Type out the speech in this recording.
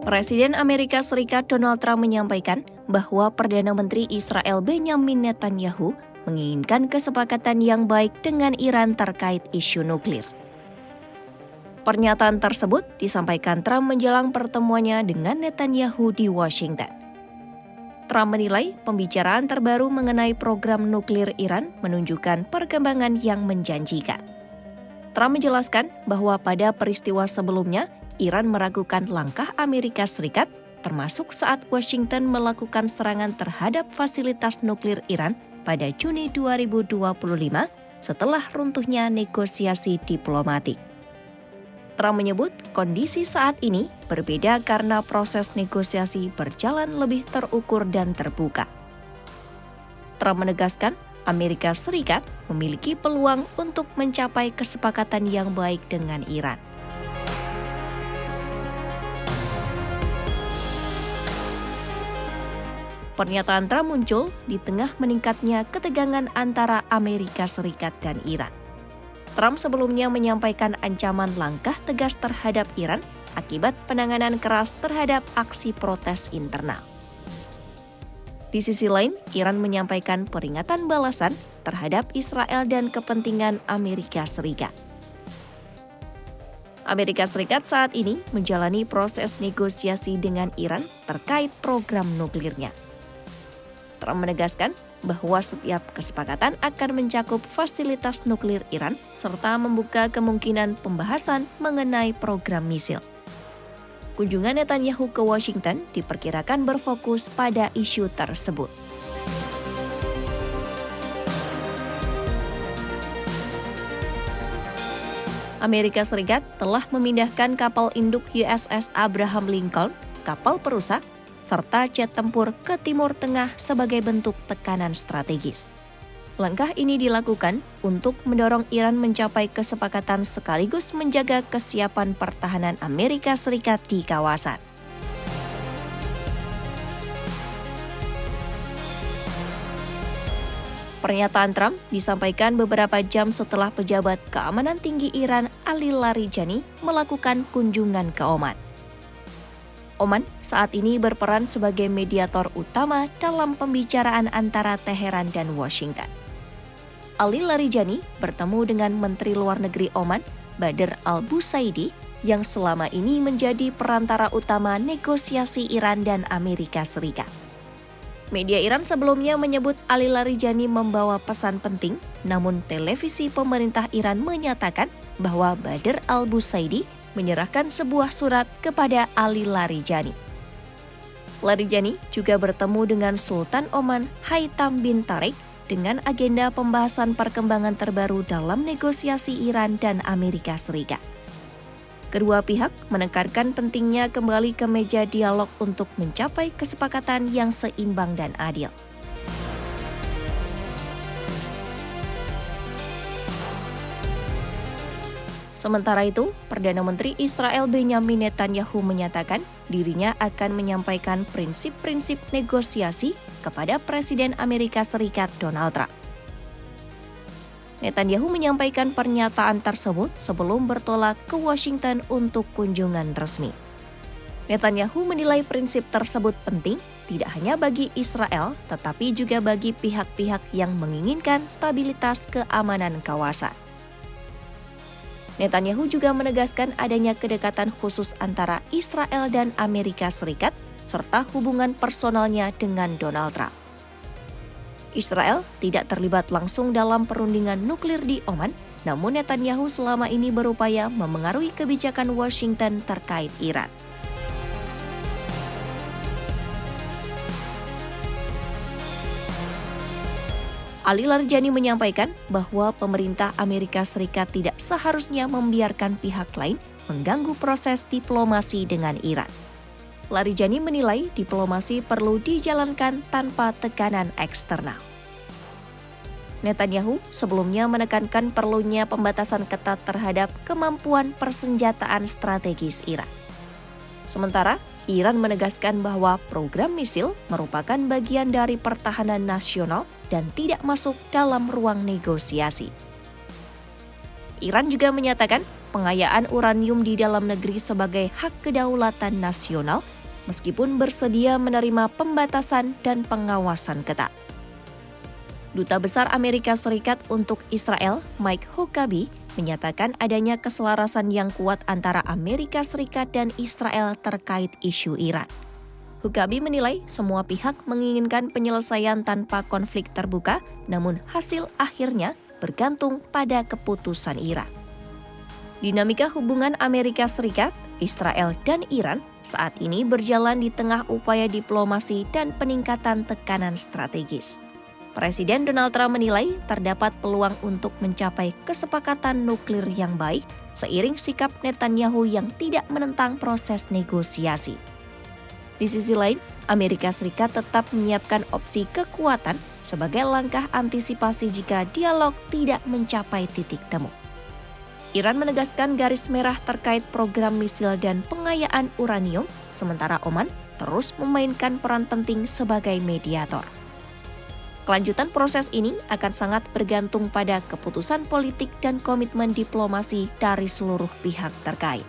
Presiden Amerika Serikat Donald Trump menyampaikan bahwa Perdana Menteri Israel Benjamin Netanyahu menginginkan kesepakatan yang baik dengan Iran terkait isu nuklir. Pernyataan tersebut disampaikan Trump menjelang pertemuannya dengan Netanyahu di Washington. Trump menilai pembicaraan terbaru mengenai program nuklir Iran menunjukkan perkembangan yang menjanjikan. Trump menjelaskan bahwa pada peristiwa sebelumnya, Iran meragukan langkah Amerika Serikat, termasuk saat Washington melakukan serangan terhadap fasilitas nuklir Iran pada Juni 2025 setelah runtuhnya negosiasi diplomatik. Trump menyebut kondisi saat ini berbeda karena proses negosiasi berjalan lebih terukur dan terbuka. Trump menegaskan Amerika Serikat memiliki peluang untuk mencapai kesepakatan yang baik dengan Iran. Pernyataan Trump muncul di tengah meningkatnya ketegangan antara Amerika Serikat dan Iran. Trump sebelumnya menyampaikan ancaman langkah tegas terhadap Iran akibat penanganan keras terhadap aksi protes internal. Di sisi lain, Iran menyampaikan peringatan balasan terhadap Israel dan kepentingan Amerika Serikat. Amerika Serikat saat ini menjalani proses negosiasi dengan Iran terkait program nuklirnya. Trump menegaskan bahwa setiap kesepakatan akan mencakup fasilitas nuklir Iran serta membuka kemungkinan pembahasan mengenai program misil. Kunjungan Netanyahu ke Washington diperkirakan berfokus pada isu tersebut. Amerika Serikat telah memindahkan kapal induk USS Abraham Lincoln, kapal perusak, serta jet tempur ke Timur Tengah sebagai bentuk tekanan strategis. Langkah ini dilakukan untuk mendorong Iran mencapai kesepakatan sekaligus menjaga kesiapan pertahanan Amerika Serikat di kawasan. Pernyataan Trump disampaikan beberapa jam setelah pejabat keamanan tinggi Iran Ali Larijani melakukan kunjungan ke Oman. Oman saat ini berperan sebagai mediator utama dalam pembicaraan antara Teheran dan Washington. Ali Larijani bertemu dengan Menteri Luar Negeri Oman, Badr al-Busaidi, yang selama ini menjadi perantara utama negosiasi Iran dan Amerika Serikat. Media Iran sebelumnya menyebut Ali Larijani membawa pesan penting, namun televisi pemerintah Iran menyatakan bahwa Badr al-Busaidi menyerahkan sebuah surat kepada Ali Larijani. Larijani juga bertemu dengan Sultan Oman Haitham bin Tariq dengan agenda pembahasan perkembangan terbaru dalam negosiasi Iran dan Amerika Serikat. Kedua pihak menekankan pentingnya kembali ke meja dialog untuk mencapai kesepakatan yang seimbang dan adil. Sementara itu, Perdana Menteri Israel Benjamin Netanyahu menyatakan dirinya akan menyampaikan prinsip-prinsip negosiasi kepada Presiden Amerika Serikat Donald Trump. Netanyahu menyampaikan pernyataan tersebut sebelum bertolak ke Washington untuk kunjungan resmi. Netanyahu menilai prinsip tersebut penting tidak hanya bagi Israel, tetapi juga bagi pihak-pihak yang menginginkan stabilitas keamanan kawasan. Netanyahu juga menegaskan adanya kedekatan khusus antara Israel dan Amerika Serikat, serta hubungan personalnya dengan Donald Trump. Israel tidak terlibat langsung dalam perundingan nuklir di Oman, namun Netanyahu selama ini berupaya memengaruhi kebijakan Washington terkait Iran. Ali Larijani menyampaikan bahwa pemerintah Amerika Serikat tidak seharusnya membiarkan pihak lain mengganggu proses diplomasi dengan Iran. Larijani menilai diplomasi perlu dijalankan tanpa tekanan eksternal. Netanyahu sebelumnya menekankan perlunya pembatasan ketat terhadap kemampuan persenjataan strategis Iran. Sementara, Iran menegaskan bahwa program misil merupakan bagian dari pertahanan nasional dan tidak masuk dalam ruang negosiasi. Iran juga menyatakan pengayaan uranium di dalam negeri sebagai hak kedaulatan nasional, meskipun bersedia menerima pembatasan dan pengawasan ketat. Duta Besar Amerika Serikat untuk Israel, Mike Huckabee, menyatakan adanya keselarasan yang kuat antara Amerika Serikat dan Israel terkait isu Iran. Huckabee menilai semua pihak menginginkan penyelesaian tanpa konflik terbuka, namun hasil akhirnya bergantung pada keputusan Iran. Dinamika hubungan Amerika Serikat, Israel, dan Iran saat ini berjalan di tengah upaya diplomasi dan peningkatan tekanan strategis. Presiden Donald Trump menilai terdapat peluang untuk mencapai kesepakatan nuklir yang baik seiring sikap Netanyahu yang tidak menentang proses negosiasi. Di sisi lain, Amerika Serikat tetap menyiapkan opsi kekuatan sebagai langkah antisipasi jika dialog tidak mencapai titik temu. Iran menegaskan garis merah terkait program misil dan pengayaan uranium, sementara Oman terus memainkan peran penting sebagai mediator. Kelanjutan proses ini akan sangat bergantung pada keputusan politik dan komitmen diplomasi dari seluruh pihak terkait.